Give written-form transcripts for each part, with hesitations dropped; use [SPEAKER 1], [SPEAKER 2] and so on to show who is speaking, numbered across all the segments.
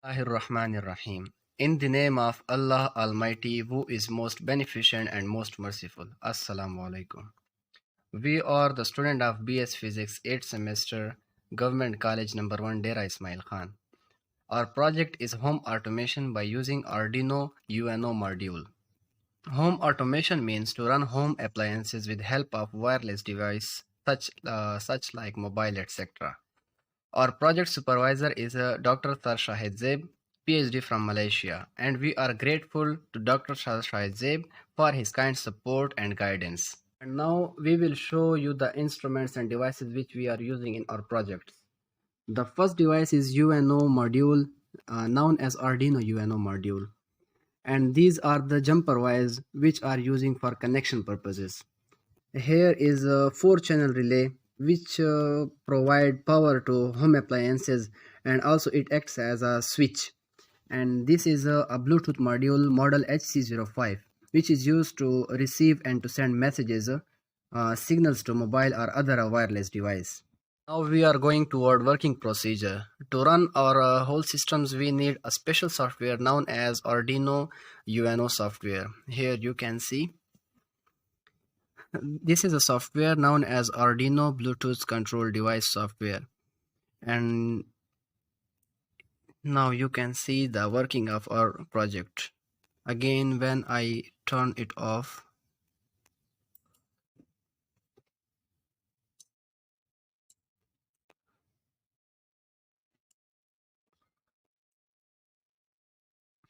[SPEAKER 1] Rahim. In the name of Allah Almighty, who is most beneficent and most merciful. Assalamu alaikum. We are the student of BS Physics 8th semester, Govt College No. 1, Dera Ismail Khan. Our project is home automation by using Arduino UNO module. Home automation means to run home appliances with help of wireless device such like mobile, etc. Our project supervisor is Dr. Sar Shahid Zeb, PhD from Malaysia, and we are grateful to Dr. Shahid Zeb for his kind support and guidance. And now we will show you the instruments and devices which we are using in our projects. The first device is UNO module, known as Arduino UNO module. And these are the jumper wires which are using for connection purposes. Here is a 4-channel relay which provide power to home appliances, and also it acts as a switch. And this is a Bluetooth module model HC05 which is used to receive and to send messages, signals to mobile or other wireless device. Now we are going toward working procedure. To run our whole systems, we need a special software known as Arduino UNO software. Here you can see this is a software known as Arduino Bluetooth Control Device software. And now you can see the working of our project. Again, when I turn it off,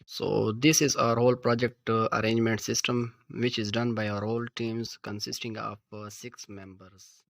[SPEAKER 1] so this is our whole project arrangement system, which is done by our whole teams consisting of 6 members.